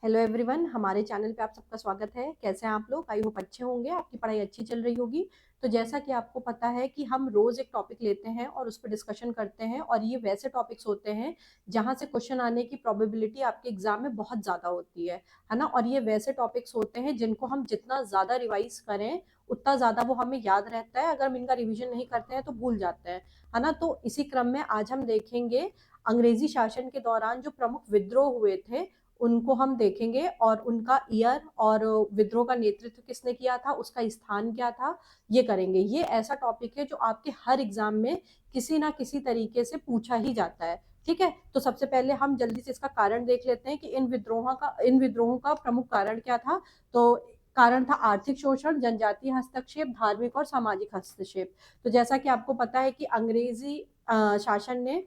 Hello everyone, हमारे channel पे आप सबका स्वागत है। कैसे हैं आप लोग? आई होप अच्छे होंगे, आपकी पढ़ाई अच्छी चल रही होगी। तो जैसा कि आपको पता है कि हम रोज एक टॉपिक लेते हैं और उस पर डिस्कशन करते हैं, और ये वैसे टॉपिक्स होते हैं जहां से क्वेश्चन आने की प्रोबेबिलिटी आपके एग्जाम में बहुत ज़्यादा होती है ना। और ये वैसे टॉपिक्स होते हैं जिनको हम जितना ज़्यादा रिवाइज करें उतना ज़्यादा वो हमें याद रहता है। अगर हम इनका रिविजन नहीं करते हैं तो भूल जाते हैं, है ना। तो इसी क्रम में आज हम देखेंगे अंग्रेजी शासन के दौरान जो प्रमुख विद्रोह हुए थे उनको हम देखेंगे, और उनका ईयर और विद्रोह का नेतृत्व किसने किया था, उसका स्थान क्या था, ये करेंगे। ये ऐसा टॉपिक है जो आपके हर एग्जाम में किसी ना किसी तरीके से पूछा ही जाता है। ठीक है, तो सबसे पहले हम जल्दी से इसका कारण देख लेते हैं कि इन विद्रोहों का प्रमुख कारण क्या था। तो कारण था आर्थिक शोषण, जनजातीय हस्तक्षेप, धार्मिक और सामाजिक हस्तक्षेप। तो जैसा कि आपको पता है कि अंग्रेजी शासन ने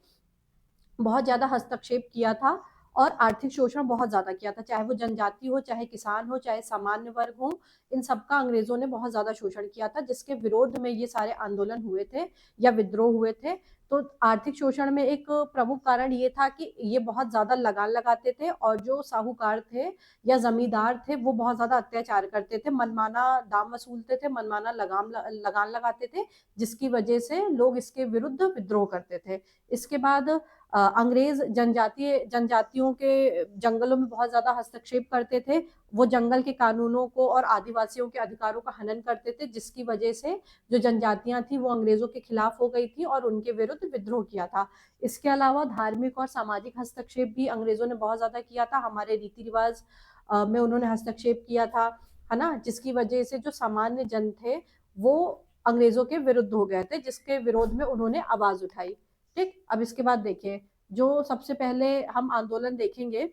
बहुत ज्यादा हस्तक्षेप किया था और आर्थिक शोषण बहुत ज्यादा किया था, चाहे वो जनजाति हो, चाहे किसान हो, चाहे सामान्य वर्ग हो। इन सबका अंग्रेजों ने बहुत ज्यादा शोषण किया था, जिसके विरोध में ये सारे आंदोलन हुए थे या विद्रोह हुए थे। तो आर्थिक शोषण में एक प्रमुख कारण ये था कि ये बहुत ज्यादा लगान लगाते थे, और जो साहूकार थे या जमींदार थे वो बहुत ज्यादा अत्याचार करते थे, मनमाना दाम वसूलते थे, मनमाना लगान लगाते थे, जिसकी वजह से लोग इसके विरुद्ध विद्रोह करते थे। इसके बाद अंग्रेज जनजातियों के जंगलों में बहुत ज्यादा हस्तक्षेप करते थे। वो जंगल के कानूनों को और आदिवासियों के अधिकारों का हनन करते थे, जिसकी वजह से जो जनजातियां थी वो अंग्रेजों के खिलाफ हो गई थी और उनके विरुद्ध विद्रोह किया था। इसके अलावा धार्मिक और सामाजिक हस्तक्षेप भी अंग्रेजों ने बहुत ज्यादा किया था। हमारे रीति रिवाज में उन्होंने हस्तक्षेप किया था, है ना, जिसकी वजह से जो सामान्य जन थे वो अंग्रेजों के विरुद्ध हो गए थे, जिसके विरोध में उन्होंने आवाज उठाई। ठीक, अब इसके बाद देखिए, जो सबसे पहले हम आंदोलन देखेंगे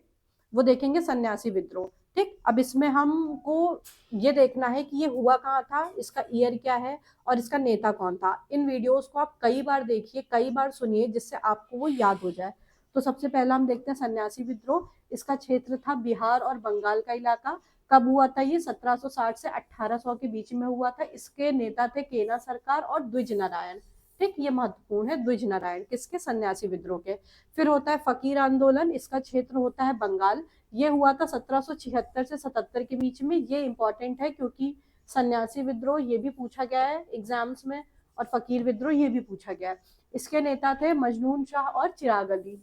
वो देखेंगे सन्यासी विद्रोह। ठीक, अब इसमें हमको ये देखना है कि ये हुआ कहाँ था, इसका ईयर क्या है और इसका नेता कौन था। इन वीडियोस को आप कई बार देखिए, कई बार सुनिए, जिससे आपको वो याद हो जाए। तो सबसे पहला हम देखते हैं सन्यासी विद्रोह। इसका क्षेत्र था बिहार और बंगाल का इलाका। कब हुआ था ये? 1760 से 1800 के बीच में हुआ था। इसके नेता थे केना सरकार और द्विज नारायण। ठीक, ये महत्वपूर्ण है, द्विज नारायण किसके? सन्यासी विद्रोह के। फिर होता है फकीर आंदोलन। इसका क्षेत्र होता है बंगाल। ये हुआ था 1776 से 77 के बीच में। ये इंपॉर्टेंट है क्योंकि सन्यासी विद्रोह ये भी पूछा गया है एग्जाम्स में, और फकीर विद्रोह ये भी पूछा गया है। इसके नेता थे मजनून शाह और चिराग अली।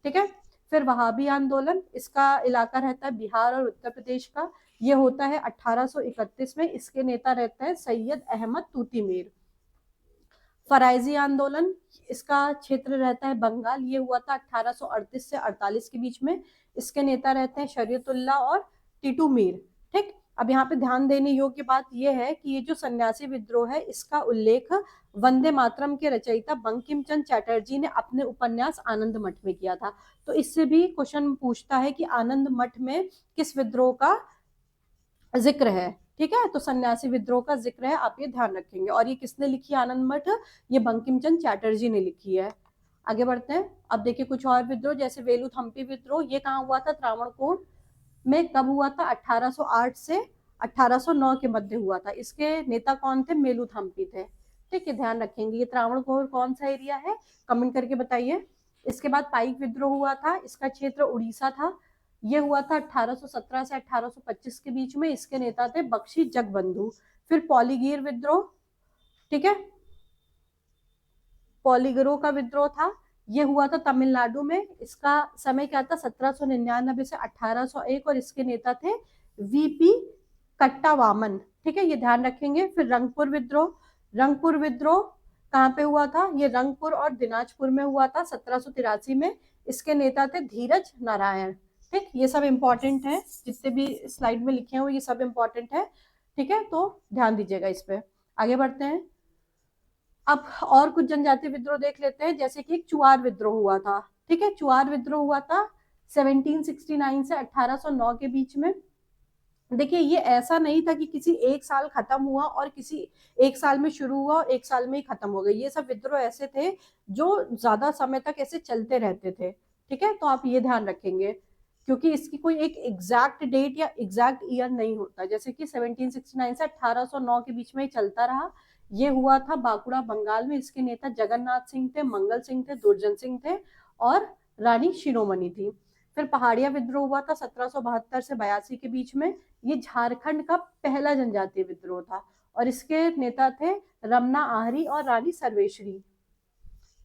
ठीक है, फिर वहाबी आंदोलन। इसका इलाका रहता है बिहार और उत्तर प्रदेश का। ये होता है 1831 में। इसके नेता रहते हैं सैयद अहमद तूती मीर। फराइजी आंदोलन। इसका क्षेत्र रहता है बंगाल। ये हुआ था 1838 से 48 के बीच में। इसके नेता रहते हैं शरीयतुल्लाह और टीटू मीर। ठीक, अब यहाँ पे ध्यान देने योग्य बात यह है कि ये जो सन्यासी विद्रोह है इसका उल्लेख वंदे मातरम के रचयिता बंकिम चंद्र चटर्जी ने अपने उपन्यास आनंद मठ में किया था। तो इससे भी क्वेश्चन पूछता है कि आनंद मठ में किस विद्रोह का जिक्र है। ठीक है, तो सन्यासी विद्रोह का जिक्र है, आप ये ध्यान रखेंगे। और ये किसने लिखी है आनंद मठ? ये बंकिम चंद्र चटर्जी ने लिखी है। आगे बढ़ते हैं। अब देखिए कुछ और विद्रोह, जैसे वेलुथम्पी विद्रोह। ये कहाँ हुआ था? त्रावणकोर में। कब हुआ था? 1808 से 1809 के मध्य हुआ था। इसके नेता कौन थे? मेलुथम्पी थे। ठीक है, ध्यान रखेंगे। ये त्रावणकोर कौन सा एरिया है? कमेंट करके बताइए। इसके बाद पाइक विद्रोह हुआ था। इसका क्षेत्र उड़ीसा था। ये हुआ था 1817 से 1825 के बीच में। इसके नेता थे बख्शी जगबंधु। फिर पॉलीगिर विद्रोह। ठीक है, पॉलीगरो का विद्रोह था। ये हुआ था तमिलनाडु में। इसका समय क्या था? 1799 से 1801, और इसके नेता थे वीपी कट्टावामन। ठीक है, ये ध्यान रखेंगे। फिर रंगपुर विद्रोह। रंगपुर विद्रोह कहाँ पे हुआ था? ये रंगपुर और दिनाजपुर में हुआ था 1783 में। इसके नेता थे धीरज नारायण। ठीक, ये सब इंपॉर्टेंट है, जितने भी स्लाइड में लिखे हुए ये सब इंपॉर्टेंट है। ठीक है, तो ध्यान दीजिएगा इस पे। आगे बढ़ते हैं। अब और कुछ जनजातीय विद्रोह देख लेते हैं, जैसे कि एक चुआर विद्रोह हुआ था। ठीक है, चुआर विद्रोह हुआ था 1769 से 1809 के बीच में। देखिए, ये ऐसा नहीं था कि किसी एक साल खत्म हुआ और किसी एक साल में शुरू हुआ और एक साल में ही खत्म हो गई। ये सब विद्रोह ऐसे थे जो ज्यादा समय तक ऐसे चलते रहते थे। ठीक है, तो आप ये ध्यान रखेंगे, क्योंकि इसकी कोई एक एग्जैक्ट डेट या एग्जैक्ट ईयर नहीं होता। जैसे कि 1769 से 1809 के बीच में ही चलता रहा। ये हुआ था बांकुड़ा बंगाल में। इसके नेता जगन्नाथ सिंह थे, मंगल सिंह थे, दुर्जन सिंह थे और रानी शिरोमणि थी। फिर पहाड़िया विद्रोह हुआ था 1772 से 82 के बीच में। ये झारखंड का पहला जनजातीय विद्रोह था और इसके नेता थे रमना आहरी और रानी सर्वेश्वरी।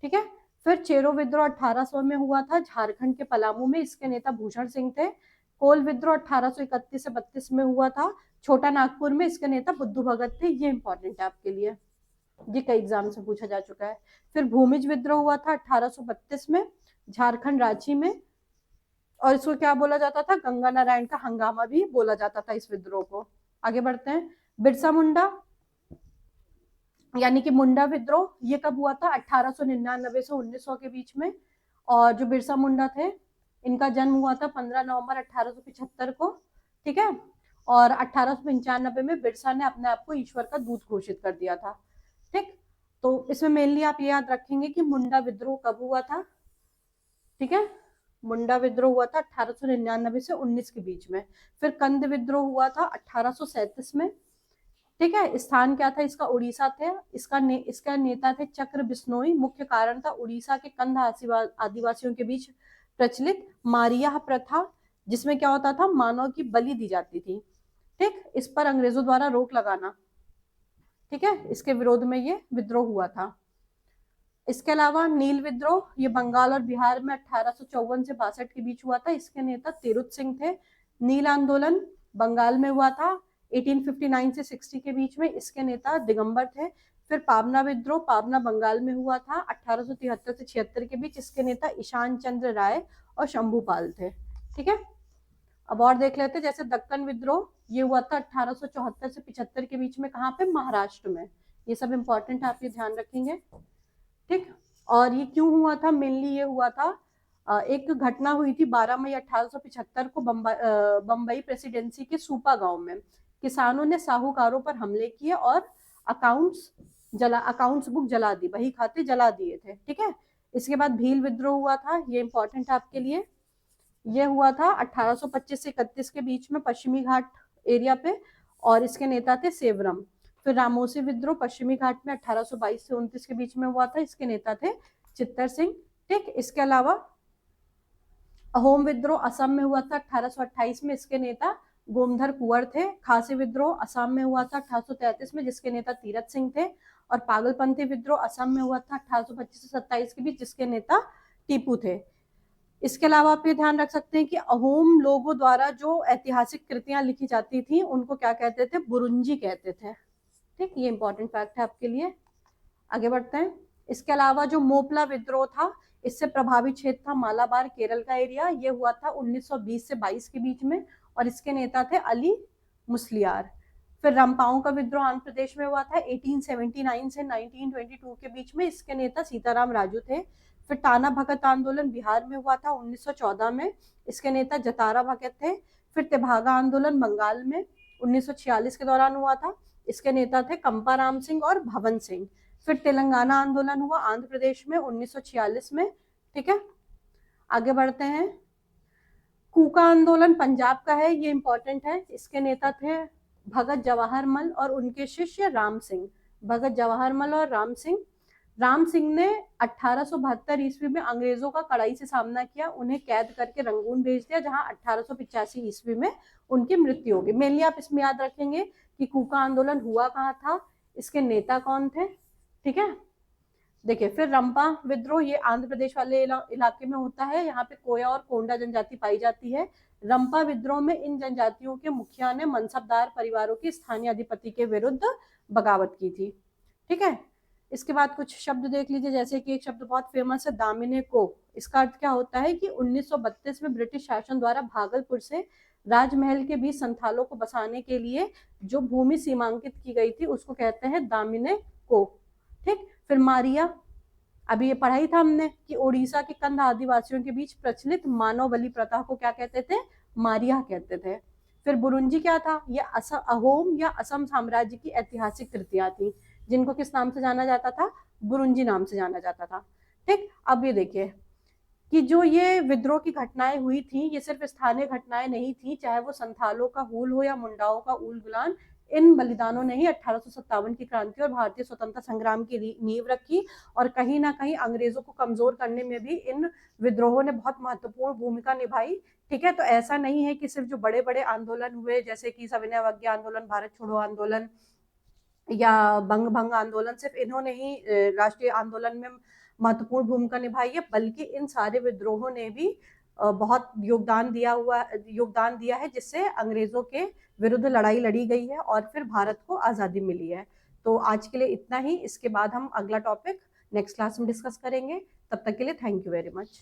ठीक है। फिर चेरो विद्रोह 1800 में हुआ था झारखंड के पलामू में, इसके नेता भूषण सिंह थे। कोल विद्रोह 1831 से 32 में हुआ था छोटा नागपुर में, इसके नेता बुद्धू भगत थे। ये इंपॉर्टेंट है आपके लिए, ये कई एग्जाम से पूछा जा चुका है। फिर भूमिज विद्रोह हुआ था 1832 में झारखंड रांची में, और इसको क्या बोला जाता था, गंगा नारायण का हंगामा भी बोला जाता था इस विद्रोह को। आगे बढ़ते हैं। बिरसा मुंडा यानी कि मुंडा विद्रोह, ये कब हुआ था, 1899 से 1900 के बीच में। और जो बिरसा मुंडा थे इनका जन्म हुआ था 15 नवंबर 1875 को। ठीक है। और 1895 में बिरसा ने अपने आप को ईश्वर का दूत घोषित कर दिया था। ठीक। तो इसमें मेनली आप ये याद रखेंगे कि मुंडा विद्रोह कब हुआ था। ठीक है। मुंडा विद्रोह हुआ था 1899 से 19 के बीच में। फिर कंद विद्रोह हुआ था 1837 में। ठीक है। स्थान क्या था इसका, उड़ीसा थे। इसका नेता थे चक्र बिश्नोई। मुख्य कारण था उड़ीसा के कंद आदिवासियों के बीच प्रचलित मारिया प्रथा, जिसमें क्या होता था, मानव की बलि दी जाती थी। ठीक। इस पर अंग्रेजों द्वारा रोक लगाना, ठीक है, इसके विरोध में ये विद्रोह हुआ था। इसके अलावा नील विद्रोह, ये बंगाल और बिहार में 1854 से 62 के बीच हुआ था। इसके नेता तिरुत सिंह थे। नील आंदोलन बंगाल में हुआ था 1859 से 60 के बीच में, इसके नेता दिगंबर थे। फिर पाबना विद्रोह, पाबना बंगाल में हुआ था 1873 से 76 के बीच, इसके नेता ईशान चंद्र राय और शंभूपाल थे। ठीक है। अब और देख लेते हैं, जैसे दक्कन विद्रोह, ये हुआ था 1874 से 75 के बीच में, कहाँ पे, महाराष्ट्र में। ये सब इंपॉर्टेंट है, आप ये ध्यान रखेंगे। ठीक। और ये क्यों हुआ था, मेनली ये हुआ था, एक घटना हुई थी 12 मई 1875 को बम्बई प्रेसिडेंसी के सूपा गांव में। किसानों ने साहूकारों पर हमले किए और अकाउंट्स बुक जला दी, बही खाते जला दिए थे। ठीक है। इसके बाद भील विद्रोह हुआ था, ये इंपॉर्टेंट है आपके लिए। ये हुआ था 1825 से 31 के बीच में पश्चिमी घाट एरिया पे, और इसके नेता थे सेवरम। फिर रामोसी विद्रोह पश्चिमी घाट में 1822 से 29 के बीच में हुआ था, इसके नेता थे चित्तर सिंह। ठीक। इसके अलावा अहोम विद्रोह असम में हुआ था 1828 में, इसके नेता गोमधर कुंवर थे। खासी विद्रोह असम में हुआ था 1833 में, जिसके नेता तीरथ सिंह थे। और पागलपंथी विद्रोह असम में हुआ था 1825 से 27 के बीच, जिसके नेता टीपू थे। इसके अलावा आप ये ध्यान रख सकते हैं कि अहोम लोगों द्वारा जो ऐतिहासिक कृतियां लिखी जाती थी उनको क्या कहते थे, बुरुंजी कहते थे। ठीक। ये इंपॉर्टेंट फैक्ट है आपके लिए। आगे बढ़ते हैं। इसके अलावा जो मोपला विद्रोह था, इससे प्रभावित क्षेत्र था मालाबार, केरल का एरिया। ये हुआ था 1920 से 22 के बीच में, और इसके नेता थे अली मुस्लियार। फिर रंपाओं का विद्रोह आंध्र प्रदेश में हुआ था 1879 से 1922 के बीच में, इसके नेता सीताराम राजू थे। फिर टाना भगत आंदोलन बिहार में हुआ था 1914 में, इसके नेता जतारा भगत थे। फिर तेभागा आंदोलन बंगाल में 1946 के दौरान हुआ था, इसके नेता थे कंपाराम सिंह और भवन सिंह। फिर तेलंगाना आंदोलन हुआ आंध्र प्रदेश में 1946 में। ठीक है। आगे बढ़ते हैं। कूका आंदोलन पंजाब का है, ये इंपॉर्टेंट है। इसके नेता थे भगत जवाहरमल और उनके शिष्य राम सिंह। भगत जवाहरमल और राम सिंह। राम सिंह ने 1872 ईस्वी में अंग्रेजों का कड़ाई से सामना किया, उन्हें कैद करके रंगून भेज दिया, जहां 1885 ईस्वी में उनकी मृत्यु हो गई। मेनली आप इसमें याद रखेंगे कि कूका आंदोलन हुआ कहाँ था, इसके नेता कौन थे। ठीक है। देखिए, फिर रंपा विद्रोह, ये आंध्र प्रदेश वाले इलाके में होता है। यहाँ पे कोया और कोंडा जनजाति पाई जाती है। रंपा विद्रोह में इन जनजातियों के मुखिया ने मनसबदार परिवारों के स्थानीय अधिपति के विरुद्ध बगावत की थी। ठीक है। इसके बाद कुछ शब्द देख लीजिए, जैसे कि एक शब्द बहुत फेमस है, दामिने को। इसका अर्थ क्या होता है कि 1932 में ब्रिटिश शासन द्वारा भागलपुर से राजमहल के बीच संथालों को बसाने के लिए जो भूमि सीमांकित की गई थी उसको कहते हैं दामिने को। ठीक। फिर मारिया, अभी ये पढ़ाई था हमने कि उड़ीसा के कंद आदिवासियों के बीच प्रचलित मानव बलि प्रथा को क्या कहते थे, मारिया कहते थे। फिर बुरुंजी क्या था, ये अहोम या असम साम्राज्य की ऐतिहासिक कृतियां थी, जिनको किस नाम से जाना जाता था, बुरुंजी नाम से जाना जाता था। ठीक। अब ये देखिए कि जो ये विद्रोह की घटनाएं हुई थी, ये सिर्फ स्थानीय घटनाएं नहीं थी, चाहे वो संथालों का हूल हो या मुंडाओं का ऊल गुलान, इन बलिदानों ने ही 1857 की क्रांति और भारतीय स्वतंत्रता संग्राम की नींव रखी, और कहीं ना कहीं अंग्रेजों को कमजोर करने में भी इन विद्रोहों ने बहुत महत्वपूर्ण भूमिका निभाई। ठीक है, तो ऐसा नहीं है कि सिर्फ जो बड़े बड़े आंदोलन हुए जैसे कि सविनय अवज्ञा आंदोलन, भारत छोड़ो आंदोलन या बंग भंग आंदोलन, सिर्फ इन्होंने ही राष्ट्रीय आंदोलन में महत्वपूर्ण भूमिका निभाई है, बल्कि इन सारे विद्रोहों ने भी बहुत योगदान दिया है, जिससे अंग्रेजों के विरुद्ध लड़ाई लड़ी गई है और फिर भारत को आज़ादी मिली है। तो आज के लिए इतना ही, इसके बाद हम अगला टॉपिक नेक्स्ट क्लास में डिस्कस करेंगे। तब तक के लिए थैंक यू वेरी मच।